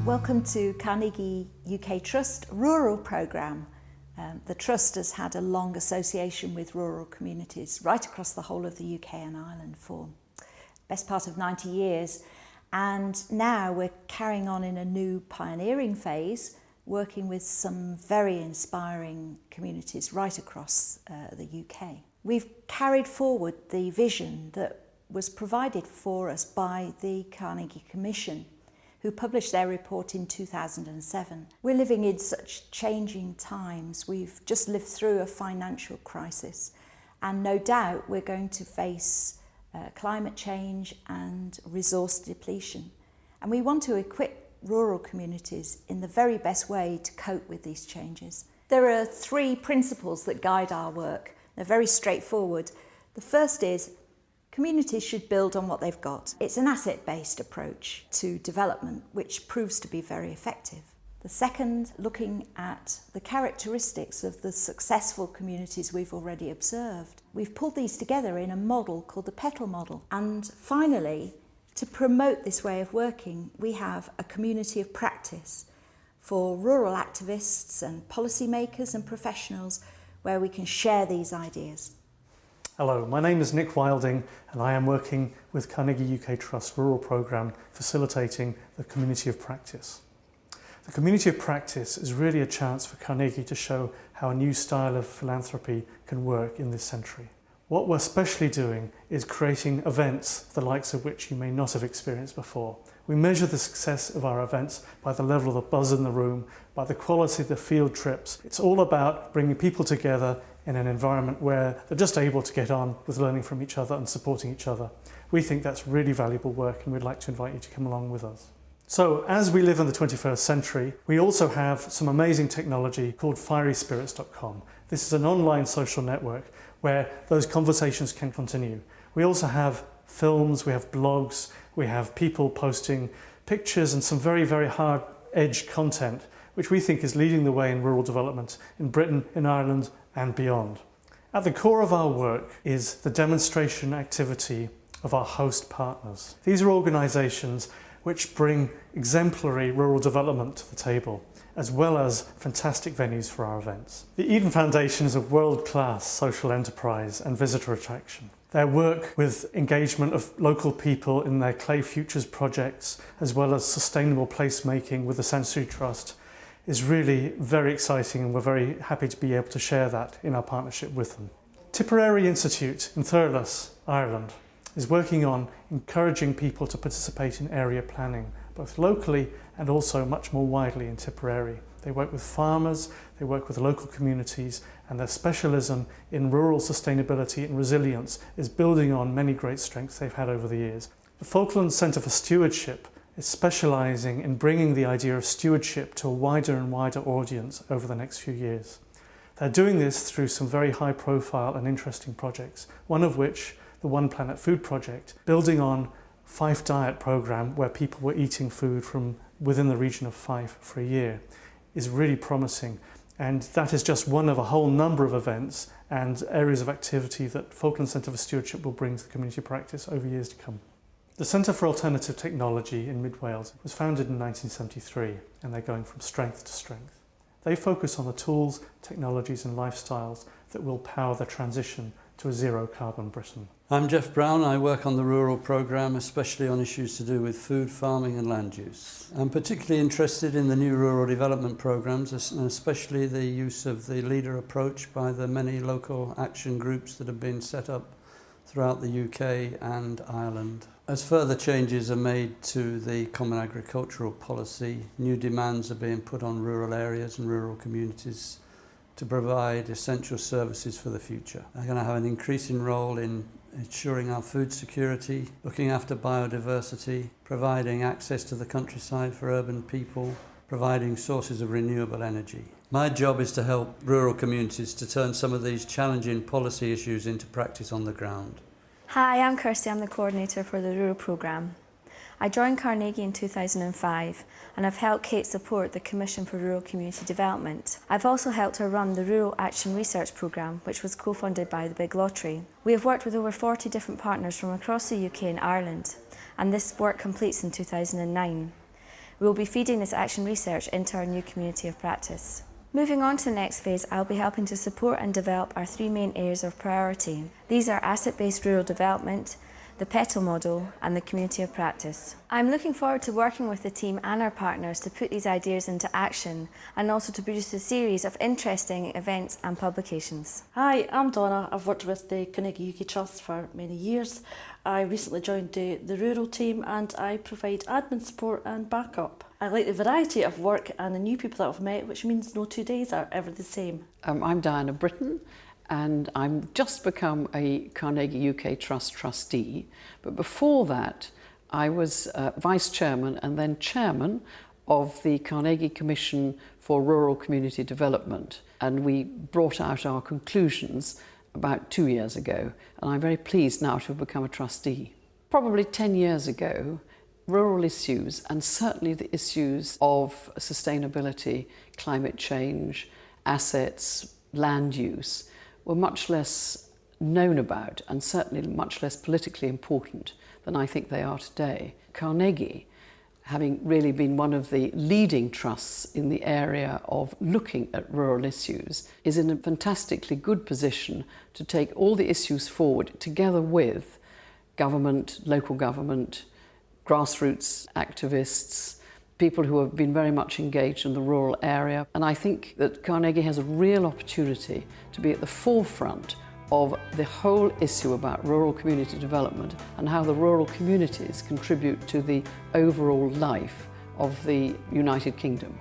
Welcome to Carnegie UK Trust Rural Programme. The Trust has had a long association with rural communities right across the whole of the UK and Ireland for the best part of 90 years. And now we're carrying on in a new pioneering phase, working with some very inspiring communities right across the UK. We've carried forward the vision that was provided for us by the Carnegie Commission, who published their report in 2007. We're living in such changing times. We've just lived through a financial crisis, and no doubt we're going to face climate change and resource depletion. And we want to equip rural communities in the very best way to cope with these changes. There are three principles that guide our work. They're very straightforward. The first is communities should build on what they've got. It's an asset-based approach to development, which proves to be very effective. The second, looking at the characteristics of the successful communities we've already observed. We've pulled these together in a model called the PETAL model. And finally, to promote this way of working, we have a community of practice for rural activists and policymakers and professionals where we can share these ideas. Hello, my name is Nick Wilding and I am working with Carnegie UK Trust Rural Programme facilitating the Community of Practice. The Community of Practice is really a chance for Carnegie to show how a new style of philanthropy can work in this century. What we're especially doing is creating events the likes of which you may not have experienced before. We measure the success of our events by the level of the buzz in the room, by the quality of the field trips. It's all about bringing people together in an environment where they're just able to get on with learning from each other and supporting each other. We think that's really valuable work and we'd like to invite you to come along with us. So as we live in the 21st century, we also have some amazing technology called fieryspirits.com. This is an online social network where those conversations can continue. We also have films, we have blogs, we have people posting pictures and some very, very hard-edged content, which we think is leading the way in rural development in Britain, in Ireland, and beyond. At the core of our work is the demonstration activity of our host partners. These are organisations which bring exemplary rural development to the table, as well as fantastic venues for our events. The Eden Foundation is a world-class social enterprise and visitor attraction. Their work with engagement of local people in their Clay Futures projects, as well as sustainable placemaking with the Sensory Trust, is really very exciting, and we're very happy to be able to share that in our partnership with them. Tipperary Institute in Thurles, Ireland, is working on encouraging people to participate in area planning, both locally and also much more widely in Tipperary. They work with farmers, they work with local communities, and their specialism in rural sustainability and resilience is building on many great strengths they've had over the years. The Falkland Centre for Stewardship is specialising in bringing the idea of stewardship to a wider and wider audience over the next few years. They're doing this through some very high profile and interesting projects, one of which, the One Planet Food Project, building on Fife Diet programme where people were eating food from within the region of Fife for a year, is really promising. And that is just one of a whole number of events and areas of activity that Falkland Centre for Stewardship will bring to the community practice over years to come. The Centre for Alternative Technology in Mid Wales was founded in 1973 and they're going from strength to strength. They focus on the tools, technologies and lifestyles that will power the transition to a zero carbon Britain. I'm Jeff Brown. I work on the rural programme, especially on issues to do with food, farming and land use. I'm particularly interested in the new rural development programmes, and especially the use of the leader approach by the many local action groups that have been set up throughout the UK and Ireland. As further changes are made to the Common Agricultural Policy, new demands are being put on rural areas and rural communities to provide essential services for the future. They're going to have an increasing role in ensuring our food security, looking after biodiversity, providing access to the countryside for urban people, providing sources of renewable energy. My job is to help rural communities to turn some of these challenging policy issues into practice on the ground. Hi, I'm Kirsty. I'm the coordinator for the Rural Programme. I joined Carnegie in 2005 and I've helped Kate support the Commission for Rural Community Development. I've also helped her run the Rural Action Research Programme, which was co-funded by the Big Lottery. We have worked with over 40 different partners from across the UK and Ireland, and this work completes in 2009. We will be feeding this action research into our new community of practice. Moving on to the next phase, I'll be helping to support and develop our three main areas of priority. These are asset-based rural development, the PETAL model and the community of practice. I'm looking forward to working with the team and our partners to put these ideas into action and also to produce a series of interesting events and publications. Hi, I'm Donna. I've worked with the Carnegie UK Trust for many years. I recently joined the rural team and I provide admin support and backup. I like the variety of work and the new people that I've met, which means no 2 days are ever the same. I'm Diana Britton, and I'm just become a Carnegie UK Trust trustee. But before that, I was vice chairman and then chairman of the Carnegie Commission for Rural Community Development. And we brought out our conclusions about 2 years ago. And I'm very pleased now to have become a trustee. Probably 10 years ago, rural issues, and certainly the issues of sustainability, climate change, assets, land use, were much less known about and certainly much less politically important than I think they are today. Carnegie, having really been one of the leading trusts in the area of looking at rural issues, is in a fantastically good position to take all the issues forward together with government, local government, grassroots activists, people who have been very much engaged in the rural area. And I think that Carnegie has a real opportunity to be at the forefront of the whole issue about rural community development and how the rural communities contribute to the overall life of the United Kingdom.